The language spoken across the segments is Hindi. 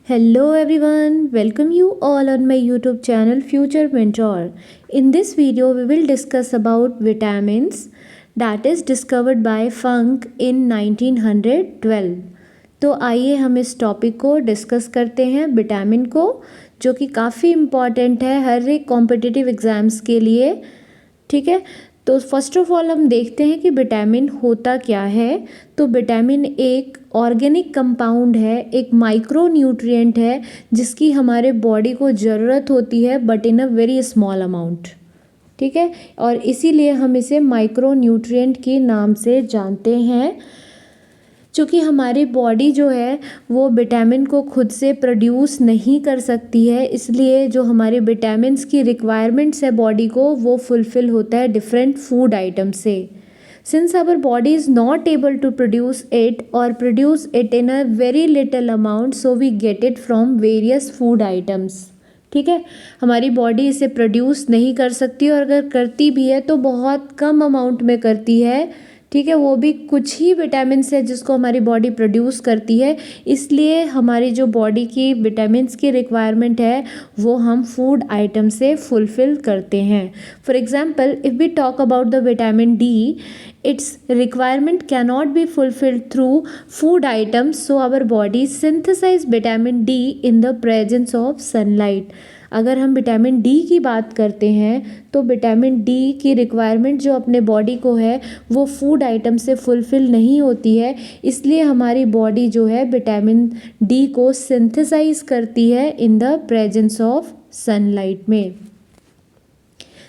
Hello everyone, welcome you all on my YouTube channel Future Mentor. In this video we will discuss about vitamins that is discovered by Funk in 1912. तो आइए हम इस टॉपिक को डिस्कस करते हैं विटामिन को, जो कि काफ़ी इम्पॉर्टेंट है हर एक कॉम्पिटिटिव एग्ज़ाम्स के लिए। ठीक है, तो फर्स्ट ऑफ ऑल हम देखते हैं कि विटामिन होता क्या है। तो विटामिन एक ऑर्गेनिक कंपाउंड है, एक माइक्रो न्यूट्रिएंट है जिसकी हमारे बॉडी को ज़रूरत होती है but in a very small amount. ठीक है, और इसीलिए हम इसे माइक्रो न्यूट्रिएंट के नाम से जानते हैं। चूँकि हमारी बॉडी जो है वो विटामिन को खुद से प्रोड्यूस नहीं कर सकती है, इसलिए जो हमारे विटामिन्स की रिक्वायरमेंट्स है बॉडी को वो फुलफ़िल होता है डिफरेंट फूड आइटम से। Since our body is not able to produce it और produce it in a very little amount, so we get it from various food items. ठीक है, हमारी बॉडी इसे प्रोड्यूस नहीं कर सकती और अगर करती भी है तो बहुत कम अमाउंट में करती है। ठीक है, वो भी कुछ ही विटामिन्स है जिसको हमारी बॉडी प्रोड्यूस करती है, इसलिए हमारी जो बॉडी की विटामिन्स की रिक्वायरमेंट है वो हम फूड आइटम से फुलफ़िल करते हैं। For example, if we talk about the vitamin D, its requirement cannot be fulfilled through food items, so our body synthesize vitamin D in the presence of sunlight. अगर हम विटामिन डी की बात करते हैं तो विटामिन डी की रिक्वायरमेंट जो अपने बॉडी को है वो फूड आइटम से फुलफ़िल नहीं होती है, इसलिए हमारी बॉडी जो है विटामिन डी को सिंथेसाइज करती है in the presence of sunlight में।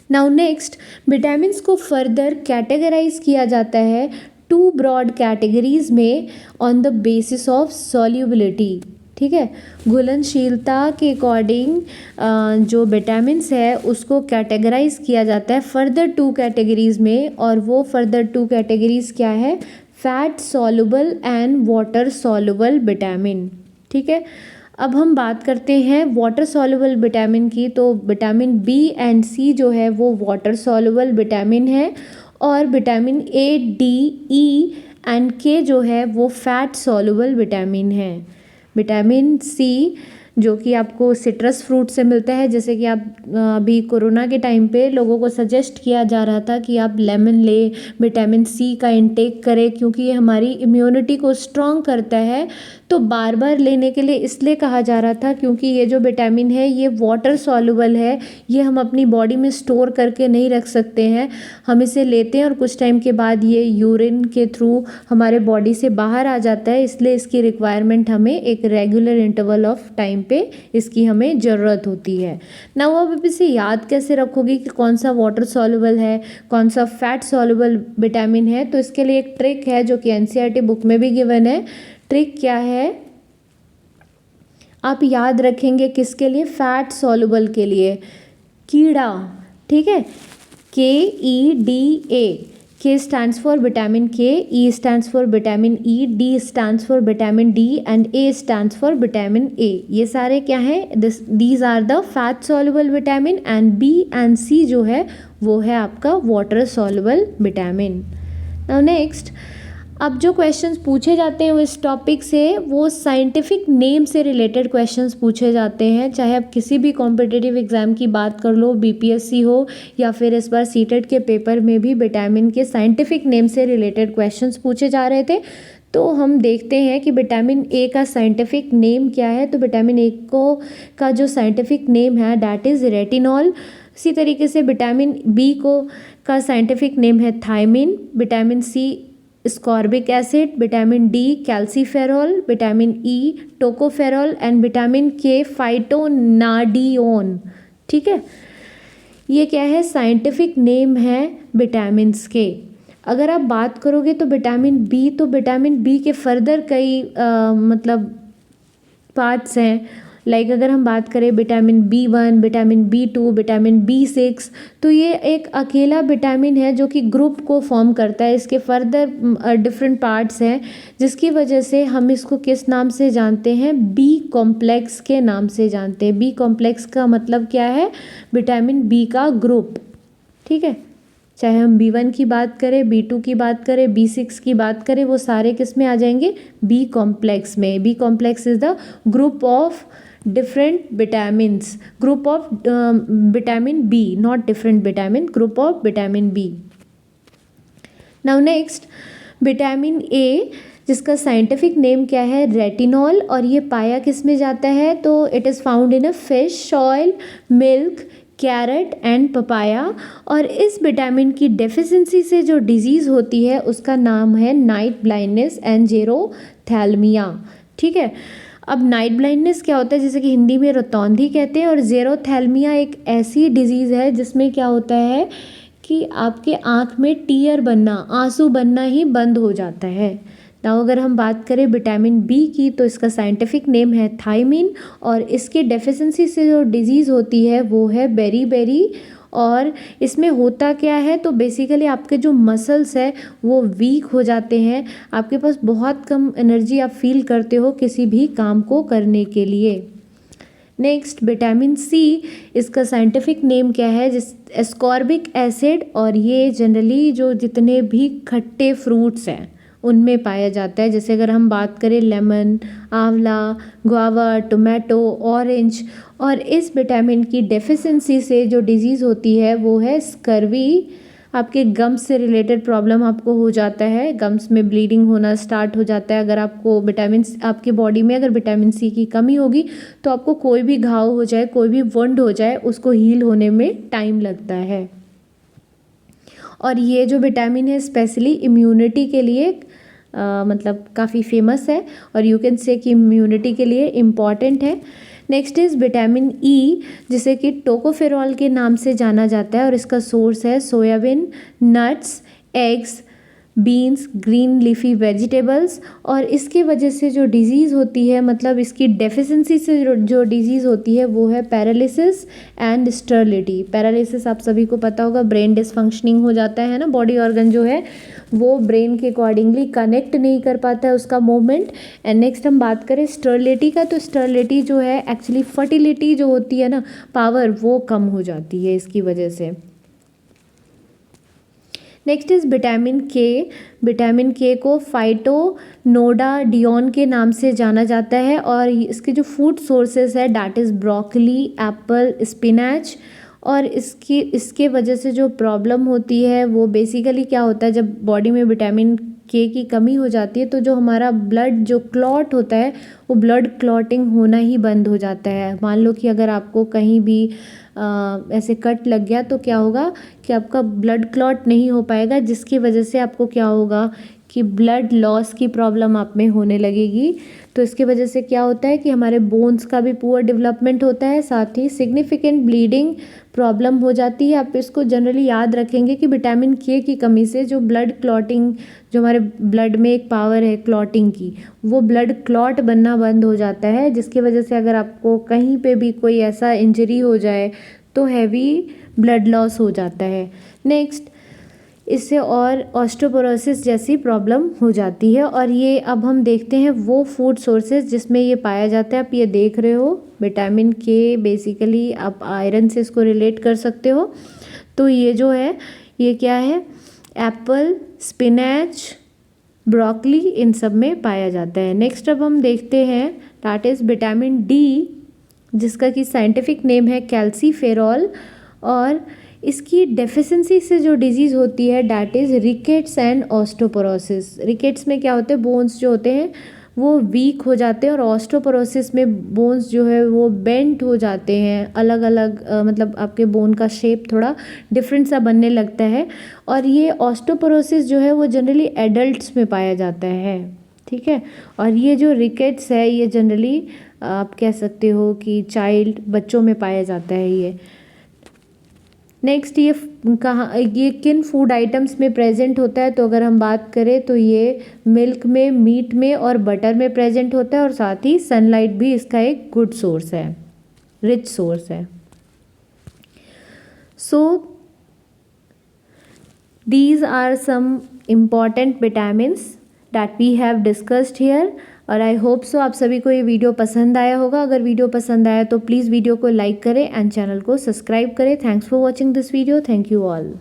नाउ नेक्स्ट, विटामिन्स को फर्दर कैटेगराइज किया जाता है टू ब्रॉड कैटेगरीज में on the basis of solubility. ठीक है, घुलनशीलता के अकॉर्डिंग जो विटामिन्स है उसको कैटेगराइज किया जाता है फर्दर टू कैटेगरीज में, और वो फर्दर टू कैटेगरीज क्या है? Fat soluble and water soluble vitamin. ठीक है, अब हम बात करते हैं वाटर सॉल्युबल विटामिन की। तो विटामिन बी एंड सी जो है वो वाटर सॉल्युबल विटामिन है, और vitamin A, D, E and के जो है वो फैट सॉल्युबल विटामिन है। विटामिन सी जो कि आपको सिट्रस फ्रूट से मिलता है, जैसे कि आप अभी कोरोना के टाइम पे लोगों को सजेस्ट किया जा रहा था कि आप लेमन ले, विटामिन सी का इंटेक करें क्योंकि ये हमारी इम्यूनिटी को स्ट्रॉन्ग करता है। तो बार बार लेने के लिए इसलिए कहा जा रहा था क्योंकि ये जो विटामिन है ये वाटर सॉल्युबल है, ये हम अपनी बॉडी में स्टोर करके नहीं रख सकते हैं। हम इसे लेते हैं और कुछ टाइम के बाद ये यूरिन के थ्रू हमारे बॉडी से बाहर आ जाता है, इसलिए इसकी रिक्वायरमेंट हमें एक रेगुलर इंटरवल ऑफ टाइम पे इसकी हमें ज़रूरत होती है। ना वो आप इसे याद कैसे रखोगे कि कौन सा वाटर सॉल्युबल है, कौन सा फैट सॉल्युबल विटामिन है? तो इसके लिए एक ट्रिक है जो कि एनसीईआरटी बुक में भी गिवन है। ट्रिक क्या है? आप याद रखेंगे किसके लिए? फैट सॉल्युबल के लिए, कीड़ा। ठीक है, KEDA, K stands for vitamin K, E stands for vitamin E, D stands for vitamin D and A stands for vitamin A. ये सारे क्या हैं? These are the fat soluble vitamin and B and C जो है वो है आपका water soluble vitamin. Now next, अब जो क्वेश्चंस पूछे जाते हैं इस टॉपिक से वो साइंटिफिक नेम से रिलेटेड क्वेश्चंस पूछे जाते हैं। चाहे आप किसी भी कॉम्पिटिटिव एग्ज़ाम की बात कर लो, बीपीएससी हो या फिर इस बार सीटेट के पेपर में भी विटामिन के साइंटिफिक नेम से रिलेटेड क्वेश्चंस पूछे जा रहे थे। तो हम देखते हैं कि विटामिन ए का साइंटिफिक नेम क्या है। तो विटामिन ए का जो साइंटिफिक नेम है डैट इज़ रेटिनॉल। इसी तरीके से विटामिन बी का साइंटिफिक नेम है thiamine, vitamin C ascorbic acid, vitamin D calciferol, vitamin E tocopherol and vitamin K phytonadione. ठीक है, ये क्या है? साइंटिफिक नेम है विटामिन्स के। अगर आप बात करोगे तो विटामिन बी, तो विटामिन बी के फर्दर कई मतलब पार्ट्स हैं। लाइक अगर हम बात करें vitamin B1, vitamin B2, vitamin B6, तो ये एक अकेला विटामिन है जो कि ग्रुप को फॉर्म करता है। इसके फर्दर डिफरेंट पार्ट्स हैं जिसकी वजह से हम इसको किस नाम से जानते हैं? बी कॉम्प्लेक्स के नाम से जानते हैं। बी कॉम्प्लेक्स का मतलब क्या है? विटामिन बी का ग्रुप। ठीक है, चाहे हम B1 की बात करें, B2 की बात करें, B6 की बात करें, वो सारे किस में आ जाएंगे, बी कॉम्प्लेक्स में। B complex is the group of different vitamins, group of vitamin B, not different vitamin, group of vitamin B. Now next, vitamin A, जिसका साइंटिफिक नेम क्या है, रेटिनॉल, और ये पाया किस में जाता है, तो it is found in a fish oil, milk, carrot and papaya. और इस विटामिन की डेफिशिएंसी से जो डिजीज़ होती है उसका नाम है नाइट ब्लाइंडनेस एंड जेरोथैल्मिया। ठीक है, अब नाइट ब्लाइंडनेस क्या होता है, जैसे कि हिंदी में रतौंधी कहते हैं, और जेरोथैल्मिया एक ऐसी डिजीज़ है जिसमें क्या होता है कि आपके आँख में टीयर बनना, आंसू बनना ही बंद हो जाता है। नाउ अगर हम बात करें विटामिन बी की, तो इसका साइंटिफिक नेम है थायमिन, और इसके डेफिशिएंसी से जो डिजीज़ होती है वो है बेरी। और इसमें होता क्या है, तो बेसिकली आपके जो मसल्स है वो वीक हो जाते हैं, आपके पास बहुत कम एनर्जी आप फील करते हो किसी भी काम को करने के लिए। नेक्स्ट, विटामिन सी, इसका साइंटिफिक नेम क्या है, जिस एस्कॉर्बिक एसिड, और ये जनरली जो जितने भी खट्टे फ्रूट्स हैं उनमें पाया जाता है। जैसे अगर हम बात करें लेमन, आंवला, गुआवा, टोमेटो, ऑरेंज। और इस विटामिन की डेफिशिएंसी से जो डिजीज़ होती है वो है स्कर्वी। आपके गम्स से रिलेटेड प्रॉब्लम आपको हो जाता है, गम्स में ब्लीडिंग होना स्टार्ट हो जाता है। अगर आपको विटामिन, आपकी बॉडी में अगर विटामिन सी की कमी होगी तो आपको कोई भी घाव हो जाए, कोई भी वुंड हो जाए, उसको हील होने में टाइम लगता है। और ये जो विटामिन है स्पेशली इम्यूनिटी के लिए मतलब काफ़ी फेमस है, और यू कैन से कि इम्यूनिटी के लिए इम्पॉर्टेंट है। नेक्स्ट इज़ विटामिन ई, जिसे कि टोकोफेरॉल के नाम से जाना जाता है, और इसका सोर्स है soybean, nuts, eggs, beans, green leafy vegetables. और इसके वजह से जो डिज़ीज़ होती है, मतलब इसकी डेफिशिएंसी से जो डिज़ीज़ होती है वो है पैरालिसिस एंड स्टर्लिटी। पैरालिसिस आप सभी को पता होगा, ब्रेन डिसफंक्शनिंग हो जाता है ना, बॉडी ऑर्गन जो है वो ब्रेन के अकॉर्डिंगली कनेक्ट नहीं कर पाता है उसका मूवमेंट। एंड नेक्स्ट हम बात करें स्टर्लिटी का, तो स्टर्लिटी जो है एक्चुअली फर्टिलिटी जो होती है ना, पावर, वो कम हो जाती है इसकी वजह से। नेक्स्ट इज़ विटामिन के। विटामिन के को फाइटोनोडाडियोन के नाम से जाना जाता है, और इसके जो फूड सोर्सेज है that is broccoli, Apple, spinach. और इसके वजह से जो प्रॉब्लम होती है वो बेसिकली क्या होता है, जब बॉडी में विटामिन के की कमी हो जाती है तो जो हमारा ब्लड जो क्लॉट होता है वो ब्लड क्लॉटिंग होना ही बंद हो जाता है। मान लो कि अगर आपको कहीं भी ऐसे कट लग गया तो क्या होगा कि आपका ब्लड क्लॉट नहीं हो पाएगा, जिसकी वजह से आपको क्या होगा कि ब्लड लॉस की प्रॉब्लम आप में होने लगेगी। तो इसकी वजह से क्या होता है कि हमारे बोन्स का भी पुअर डेवलपमेंट होता है, साथ ही सिग्निफिकेंट ब्लीडिंग प्रॉब्लम हो जाती है। आप इसको जनरली याद रखेंगे कि विटामिन के की कमी से जो ब्लड क्लॉटिंग, जो हमारे ब्लड में एक पावर है क्लॉटिंग की, वो ब्लड क्लॉट बनना बंद हो जाता है, जिसकी वजह से अगर आपको कहीं पे भी कोई ऐसा इंजरी हो जाए तो हैवी ब्लड लॉस हो जाता है। नेक्स्ट, इससे और ऑस्टियोपोरोसिस जैसी प्रॉब्लम हो जाती है। और ये अब हम देखते हैं वो फूड सोर्सेज जिसमें ये पाया जाता है। आप ये देख रहे हो विटामिन के, बेसिकली आप आयरन से इसको रिलेट कर सकते हो। तो ये जो है ये क्या है, एप्पल, स्पिनच, ब्रोकली, इन सब में पाया जाता है। नेक्स्ट अब हम देखते हैं दैट इज़ विटामिन डी, जिसका कि साइंटिफिक नेम है कैल्सीफेरॉल। और इसकी डेफिशिएंसी से जो डिजीज़ होती है that is rickets and osteoporosis. Rickets में क्या होते हैं, बोन्स जो होते हैं वो वीक हो जाते हैं, और ऑस्टियोपोरोसिस में बोन्स जो है वो बेंट हो जाते हैं, अलग अलग मतलब आपके बोन का शेप थोड़ा डिफरेंट सा बनने लगता है। और ये ऑस्टियोपोरोसिस जो है वो जनरली एडल्ट्स में पाया जाता है, ठीक है। और ये जो रिकेट्स है ये जनरली आप कह सकते हो कि चाइल्ड, बच्चों में पाया जाता है ये। नेक्स्ट, ये किन फूड आइटम्स में प्रेजेंट होता है, तो अगर हम बात करें तो ये मिल्क में, मीट में और बटर में प्रेजेंट होता है, और साथ ही सनलाइट भी इसका एक गुड सोर्स है, रिच सोर्स है। So these are some important vitamins that we have discussed here. और आई होप सो आप सभी को ये वीडियो पसंद आया होगा। अगर वीडियो पसंद आया तो प्लीज़ वीडियो को लाइक करें एंड चैनल को सब्सक्राइब करें। Thanks for watching this video. Thank you all.